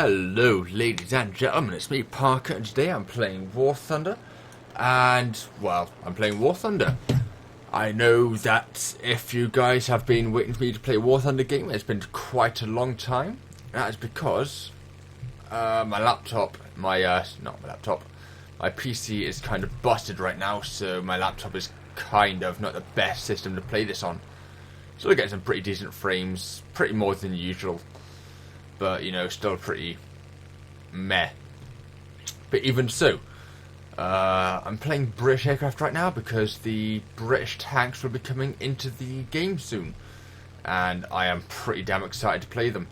Hello, ladies and gentlemen, it's me, Parker, and today I'm playing War Thunder. And, well, I'm playing War Thunder. I know that if you guys have been waiting for me to play a War Thunder game, it's been quite a long time. That is because my PC is kind of busted right now, so my laptop is kind of not the best system to play this on. So I get some pretty decent frames, pretty more than usual. But, you know, still pretty meh. But even so, I'm playing British aircraft right now because the British tanks will be coming into the game soon. And I am pretty damn excited to play them.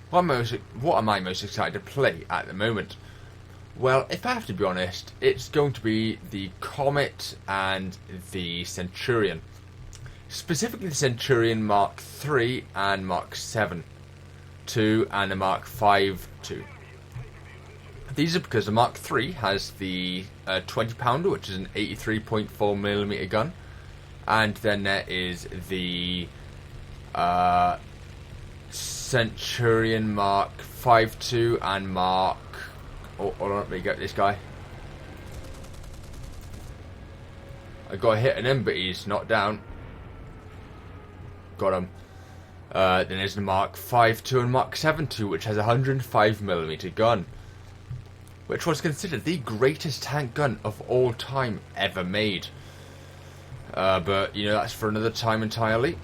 What am I most excited to play at the moment? Well, if I have to be honest, it's going to be the Comet and the Centurion. Specifically the Centurion Mark III and Mark VII. 2 and the Mark V 2. These are because the Mark III has the 20 pounder, which is an 83.4mm gun, and then there is the Centurion Mark V 2 and Mark. Oh, hold on, let me get this guy. I got a hit on him, but he's not down. Got him. Then there's the Mark V 2 and Mark VII 2, which has a 105mm gun, which was considered the greatest tank gun of all time ever made. But, you know, that's for another time entirely.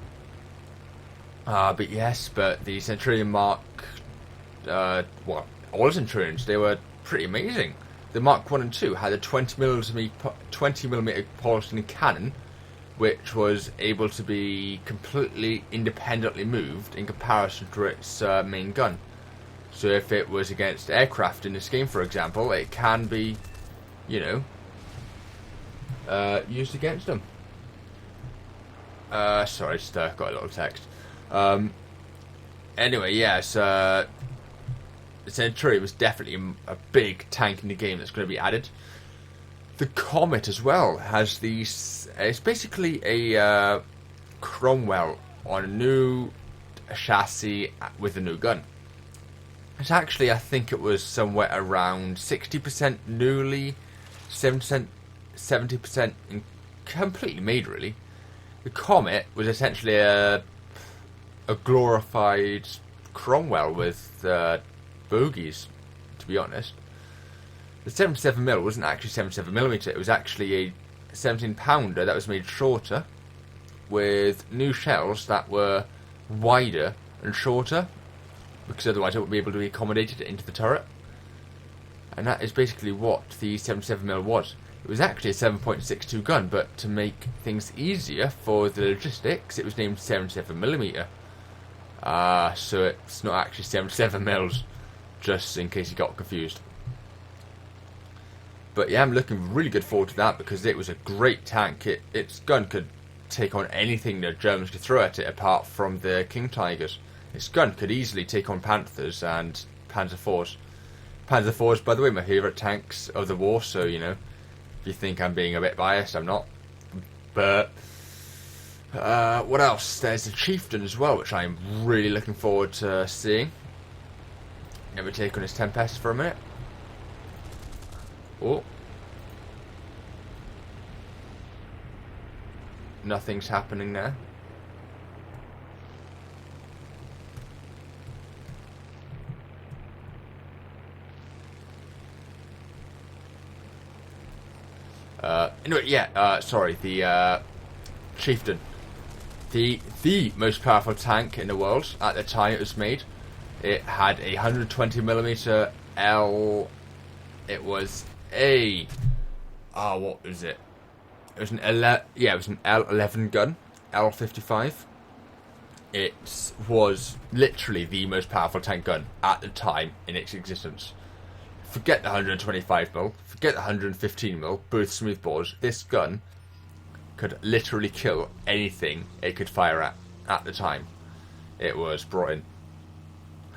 But yes, but the Centurion Mark... all Centurions, they were pretty amazing. The Mark 1 and 2 had a 20mm Paulson cannon, which was able to be completely independently moved in comparison to its main gun. So if it was against aircraft in this game, for example, it can be, you know, used against them. Sorry, just got a little text. Anyway, yes, the Centurion was definitely a big tank in the game that's going to be added. The Comet as well has these. It's basically a Cromwell on a new chassis with a new gun. It's actually, I think it was somewhere around 60% newly, 70% completely made, really. The Comet was essentially a glorified Cromwell with bogies, to be honest. The 77mm wasn't actually 77mm, it was actually a 17 pounder that was made shorter with new shells that were wider and shorter, because otherwise it wouldn't be able to be accommodated into the turret. And that is basically what the 77mm was. It was actually a 7.62 gun, but to make things easier for the logistics, it was named 77mm. So it's not actually 77mm, just in case you got confused. But yeah, I'm looking really good forward to that because it was a great tank. Its gun could take on anything the Germans could throw at it apart from the King Tigers. Its gun could easily take on Panthers and Panzer IVs. Panzer IVs, by the way, my favourite tanks of the war, so, you know, if you think I'm being a bit biased, I'm not. But, what else? There's the Chieftain as well, which I'm really looking forward to seeing. Let me take on his Tempest for a minute. Oh. Nothing's happening there. Anyway, yeah, sorry, the Chieftain. The most powerful tank in the world at the time it was made. It had a 120mm L. It was a what was it? It was an L11 gun, L55. It was literally the most powerful tank gun at the time in its existence. Forget the 125mm, forget the 115mm, both smoothbores. This gun could literally kill anything it could fire at the time it was brought in.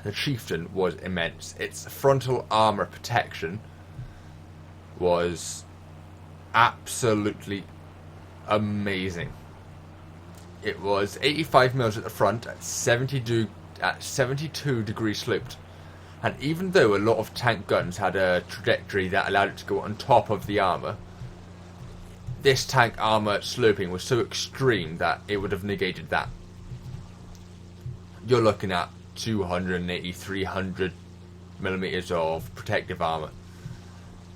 The Chieftain was immense. Its frontal armour protection was absolutely amazing. It was 85 mils at the front at 72 degrees sloped, And even though a lot of tank guns had a trajectory that allowed it to go on top of the armour, this tank armour sloping was so extreme that it would have negated that. You're looking at 280, 300 millimeters of protective armour.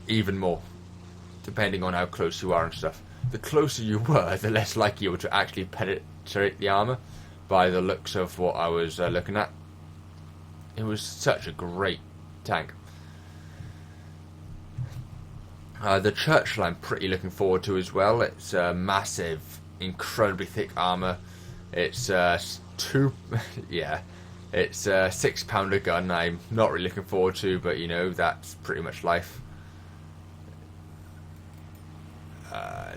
Even more, depending on how close you are and stuff. The closer you were, the less likely you were to actually penetrate the armour, by the looks of what I was looking at. It was such a great tank. The Churchill I'm pretty looking forward to as well. It's massive, incredibly thick armour. It's it's a 6-pounder gun. I'm not really looking forward to, but you know, that's pretty much life.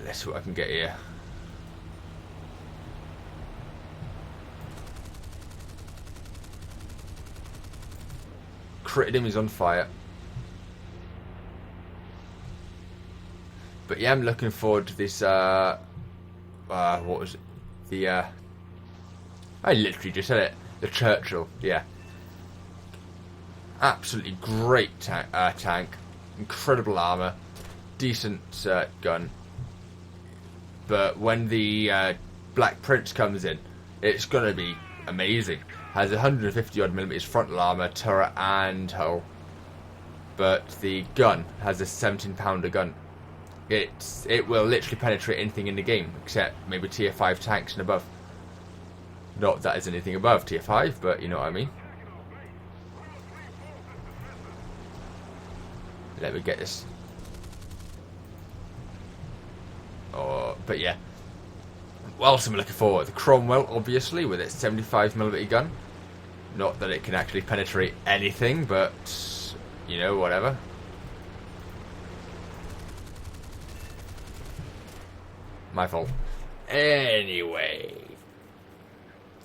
Let's see what I can get here. Critted him, he's on fire. But yeah, I'm looking forward to this, what was it? I literally just said it. The Churchill, yeah. Absolutely great tank. Incredible armour. Decent gun. But when the Black Prince comes in, it's going to be amazing. Has 150 odd millimeters frontal armour, turret and hull. But the gun has a 17-pounder gun. It will literally penetrate anything in the game, except maybe tier 5 tanks and above. Not that there's anything above tier 5, but you know what I mean. Let me get this. Oh, but yeah. What else am I looking for? The Cromwell, obviously, with its 75mm gun. Not that it can actually penetrate anything, but you know, whatever. My fault. Anyway,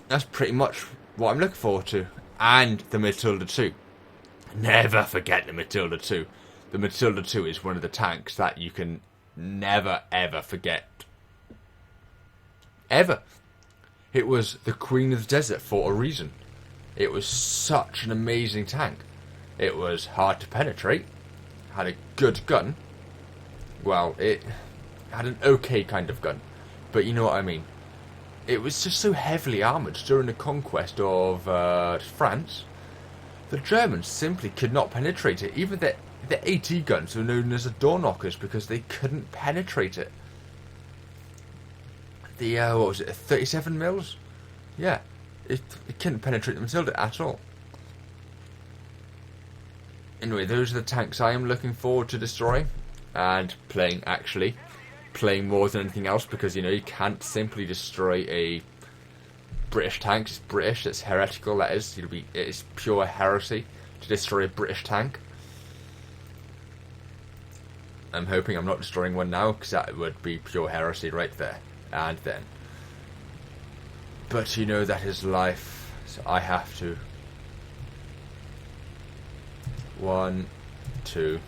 that's pretty much what I'm looking forward to. And the Matilda 2. Never forget the Matilda 2. The Matilda 2 is one of the tanks that you can never ever forget. Ever. It was the Queen of the Desert for a reason. It was such an amazing tank. It was hard to penetrate. Had a good gun. Well, it had an okay kind of gun. But you know what I mean. It was just so heavily armoured during the conquest of France. The Germans simply could not penetrate it. Even the AT guns were known as the door knockers because they couldn't penetrate it. The, what was it, 37 mils? Yeah, it couldn't penetrate the Matilda at all. Anyway, those are the tanks I am looking forward to destroying. And playing, actually. Playing more than anything else, because, you know, you can't simply destroy a British tank. It's British, it's heretical, that is. It is pure heresy to destroy a British tank. I'm hoping I'm not destroying one now, because that would be pure heresy right there and then. But you know, that is life, so I have to. 1, 2.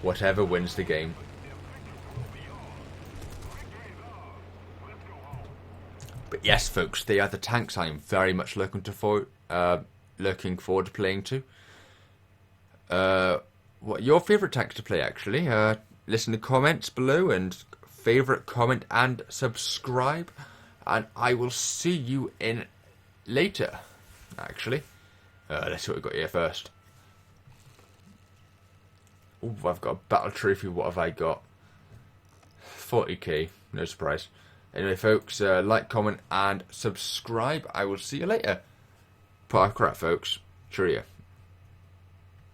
Whatever wins the game. But yes, folks, they are the tanks I am very much looking forward to playing to. What your favourite tanks to play, actually? Listen to comments below, and favourite, comment and subscribe. And I will see you in later, actually. Let's see what we've got here first. Ooh, I've got a battle trophy. What have I got? 40k. No surprise. Anyway, folks, like, comment and subscribe. I will see you later. Park crap, folks. Cheerio.